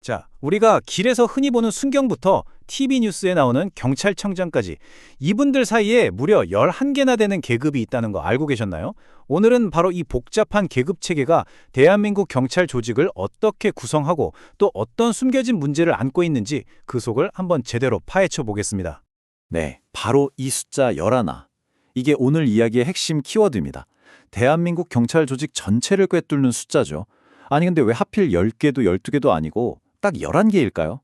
자, 우리가 길에서 흔히 보는 순경부터 TV 뉴스에 나오는 경찰청장까지 이분들 사이에 무려 11개나 되는 계급이 있다는 거 알고 계셨나요? 오늘은 바로 이 복잡한 계급 체계가 대한민국 경찰 조직을 어떻게 구성하고 또 어떤 숨겨진 문제를 안고 있는지 그 속을 한번 제대로 파헤쳐 보겠습니다. 네, 바로 이 숫자 11. 이게 오늘 이야기의 핵심 키워드입니다. 대한민국 경찰 조직 전체를 꿰뚫는 숫자죠. 아니 근데 왜 하필 10개도 12개도 아니고 딱 11개일까요?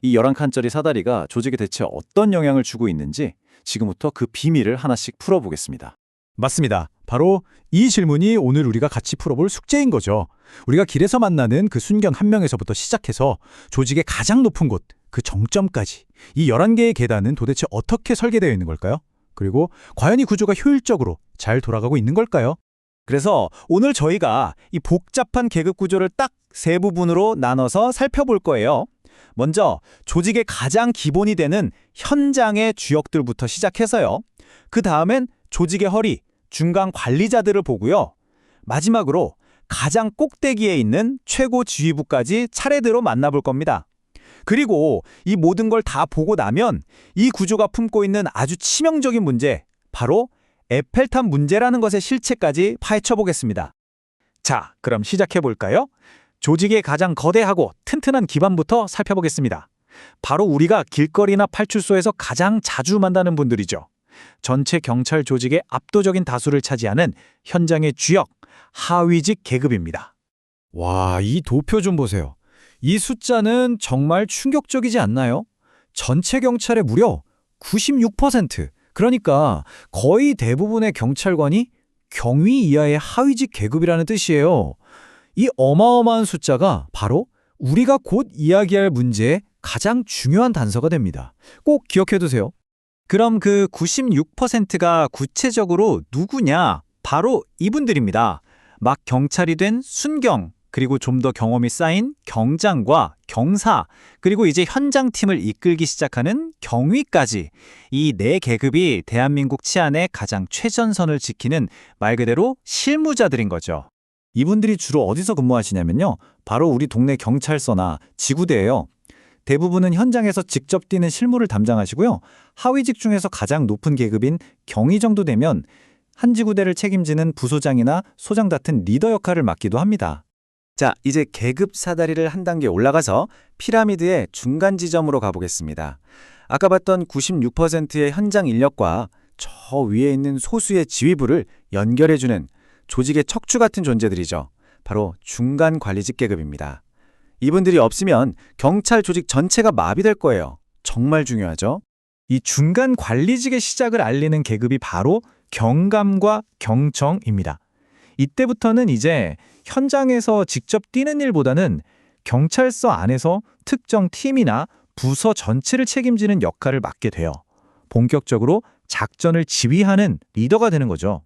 이 11칸짜리 사다리가 조직에 대체 어떤 영향을 주고 있는지 지금부터 그 비밀을 하나씩 풀어보겠습니다. 맞습니다. 바로 이 질문이 오늘 우리가 같이 풀어볼 숙제인 거죠. 우리가 길에서 만나는 그 순경 한 명에서부터 시작해서 조직의 가장 높은 곳, 그 정점까지 이 11개의 계단은 도대체 어떻게 설계되어 있는 걸까요? 그리고 과연 이 구조가 효율적으로 잘 돌아가고 있는 걸까요? 그래서 오늘 저희가 이 복잡한 계급 구조를 딱 세 부분으로 나눠서 살펴볼 거예요. 먼저 조직의 가장 기본이 되는 현장의 주역들부터 시작해서요. 그 다음엔 조직의 허리, 중간 관리자들을 보고요. 마지막으로 가장 꼭대기에 있는 최고 지휘부까지 차례대로 만나볼 겁니다. 그리고 이 모든 걸 다 보고 나면 이 구조가 품고 있는 아주 치명적인 문제, 바로 에펠탑 문제라는 것의 실체까지 파헤쳐 보겠습니다. 자, 그럼 시작해 볼까요? 조직의 가장 거대하고 튼튼한 기반부터 살펴보겠습니다. 바로 우리가 길거리나 파출소에서 가장 자주 만나는 분들이죠. 전체 경찰 조직의 압도적인 다수를 차지하는 현장의 주역, 하위직 계급입니다. 와, 이 도표 좀 보세요. 이 숫자는 정말 충격적이지 않나요? 전체 경찰의 무려 96%, 그러니까 거의 대부분의 경찰관이 경위 이하의 하위직 계급이라는 뜻이에요. 이 어마어마한 숫자가 바로 우리가 곧 이야기할 문제의 가장 중요한 단서가 됩니다. 꼭 기억해두세요. 그럼 그 96%가 구체적으로 누구냐? 바로 이분들입니다. 막 경찰이 된 순경, 그리고 좀 더 경험이 쌓인 경장과 경사, 그리고 이제 현장팀을 이끌기 시작하는 경위까지 이 네 계급이 대한민국 치안의 가장 최전선을 지키는 말 그대로 실무자들인 거죠. 이분들이 주로 어디서 근무하시냐면요. 바로 우리 동네 경찰서나 지구대예요. 대부분은 현장에서 직접 뛰는 실무를 담당하시고요. 하위직 중에서 가장 높은 계급인 경위 정도 되면 한 지구대를 책임지는 부소장이나 소장 같은 리더 역할을 맡기도 합니다. 자, 이제 계급 사다리를 한 단계 올라가서 피라미드의 중간 지점으로 가보겠습니다. 아까 봤던 96%의 현장 인력과 저 위에 있는 소수의 지휘부를 연결해주는 조직의 척추 같은 존재들이죠. 바로 중간 관리직 계급입니다. 이분들이 없으면 경찰 조직 전체가 마비될 거예요. 정말 중요하죠. 이 중간 관리직의 시작을 알리는 계급이 바로 경감과 경정입니다. 이때부터는 이제 현장에서 직접 뛰는 일보다는 경찰서 안에서 특정 팀이나 부서 전체를 책임지는 역할을 맡게 돼요. 본격적으로 작전을 지휘하는 리더가 되는 거죠.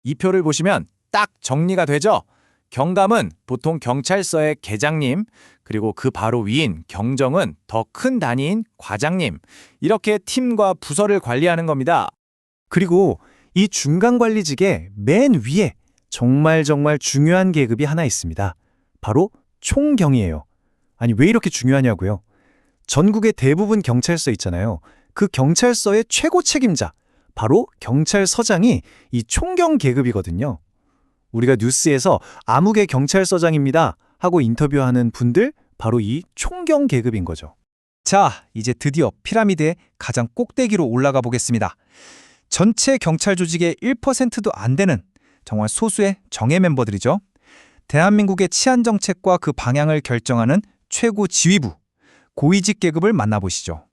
이 표를 보시면 딱 정리가 되죠. 경감은 보통 경찰서의 계장님, 그리고 그 바로 위인 경정은 더 큰 단위인 과장님, 이렇게 팀과 부서를 관리하는 겁니다. 그리고 이 중간 관리직의 맨 위에 정말 중요한 계급이 하나 있습니다. 바로 총경이에요. 아니, 왜 이렇게 중요하냐고요? 전국의 대부분 경찰서 있잖아요. 그 경찰서의 최고 책임자, 바로 경찰서장이 이 총경 계급이거든요. 우리가 뉴스에서 아무개 경찰서장입니다 하고 인터뷰하는 분들, 바로 이 총경 계급인 거죠. 자, 이제 드디어 피라미드의 가장 꼭대기로 올라가 보겠습니다. 전체 경찰 조직의 1%도 안 되는 정말 소수의 정예 멤버들이죠. 대한민국의 치안 정책과 그 방향을 결정하는 최고 지휘부, 고위직 계급을 만나보시죠.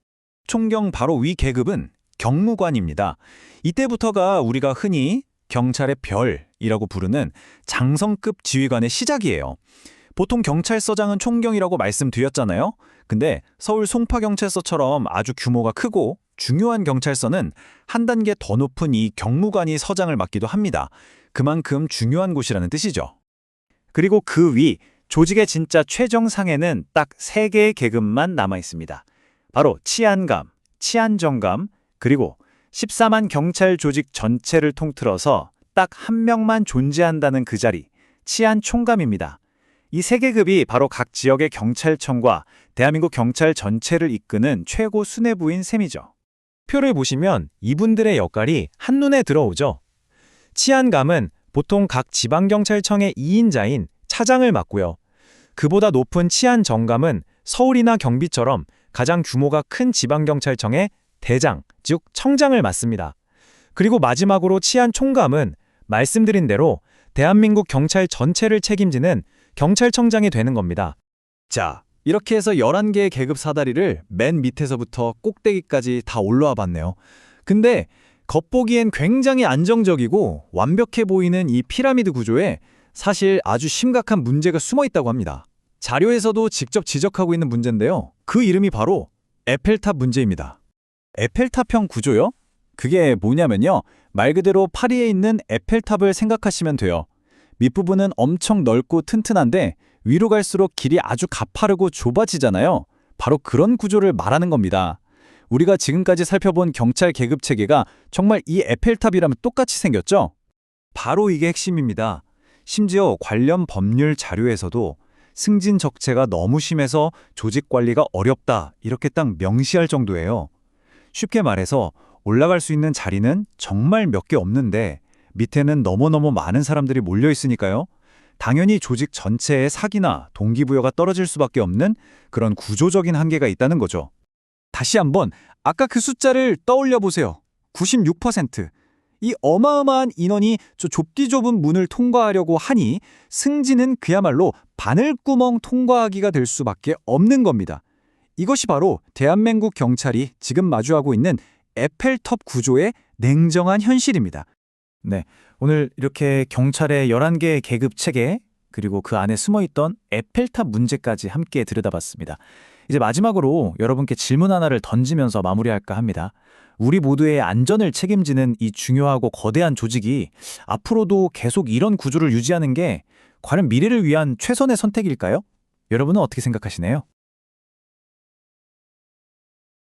총경 바로 위 계급은 경무관입니다. 이때부터가 우리가 흔히 경찰의 별이라고 부르는 장성급 지휘관의 시작이에요. 보통 경찰서장은 총경이라고 말씀드렸잖아요. 근데 서울 송파경찰서처럼 아주 규모가 크고 중요한 경찰서는 한 단계 더 높은 이 경무관이 서장을 맡기도 합니다. 그만큼 중요한 곳이라는 뜻이죠. 그리고 그 위, 조직의 진짜 최정상에는 딱 3개의 계급만 남아 있습니다. 바로 치안감, 치안정감, 그리고 14만 경찰 조직 전체를 통틀어서 딱 한 명만 존재한다는 그 자리, 치안총감입니다. 이 세 계급이 바로 각 지역의 경찰청과 대한민국 경찰 전체를 이끄는 최고 수뇌부인 셈이죠. 표를 보시면 이분들의 역할이 한눈에 들어오죠. 치안감은 보통 각 지방경찰청의 2인자인 차장을 맡고요. 그보다 높은 치안정감은 서울이나 경비처럼 가장 규모가 큰 지방경찰청의 대장, 즉 청장을 맡습니다. 그리고 마지막으로 치안총감은 말씀드린 대로 대한민국 경찰 전체를 책임지는 경찰청장이 되는 겁니다. 자, 이렇게 해서 11개의 계급 사다리를 맨 밑에서부터 꼭대기까지 다 올라와 봤네요. 근데 겉보기엔 굉장히 안정적이고 완벽해 보이는 이 피라미드 구조에 사실 아주 심각한 문제가 숨어 있다고 합니다. 자료에서도 직접 지적하고 있는 문제인데요. 그 이름이 바로 에펠탑 문제입니다. 에펠탑형 구조요? 그게 뭐냐면요. 말 그대로 파리에 있는 에펠탑을 생각하시면 돼요. 밑부분은 엄청 넓고 튼튼한데 위로 갈수록 길이 아주 가파르고 좁아지잖아요. 바로 그런 구조를 말하는 겁니다. 우리가 지금까지 살펴본 경찰 계급 체계가 정말 이 에펠탑이라면 똑같이 생겼죠? 바로 이게 핵심입니다. 심지어 관련 법률 자료에서도 승진 적체가 너무 심해서 조직 관리가 어렵다 이렇게 딱 명시할 정도예요. 쉽게 말해서 올라갈 수 있는 자리는 정말 몇 개 없는데 밑에는 너무너무 많은 사람들이 몰려 있으니까요. 당연히 조직 전체의 사기나 동기부여가 떨어질 수밖에 없는 그런 구조적인 한계가 있다는 거죠. 다시 한번 아까 그 숫자를 떠올려 보세요. 96%. 이 어마어마한 인원이 저 좁디 좁은 문을 통과하려고 하니 승진은 그야말로 바늘구멍 통과하기가 될 수밖에 없는 겁니다. 이것이 바로 대한민국 경찰이 지금 마주하고 있는 에펠탑 구조의 냉정한 현실입니다. 네, 오늘 이렇게 경찰의 11개의 계급 체계 그리고 그 안에 숨어있던 에펠탑 문제까지 함께 들여다봤습니다. 이제 마지막으로 여러분께 질문 하나를 던지면서 마무리할까 합니다. 우리 모두의 안전을 책임지는 이 중요하고 거대한 조직이 앞으로도 계속 이런 구조를 유지하는 게 과연 미래를 위한 최선의 선택일까요? 여러분은 어떻게 생각하시나요?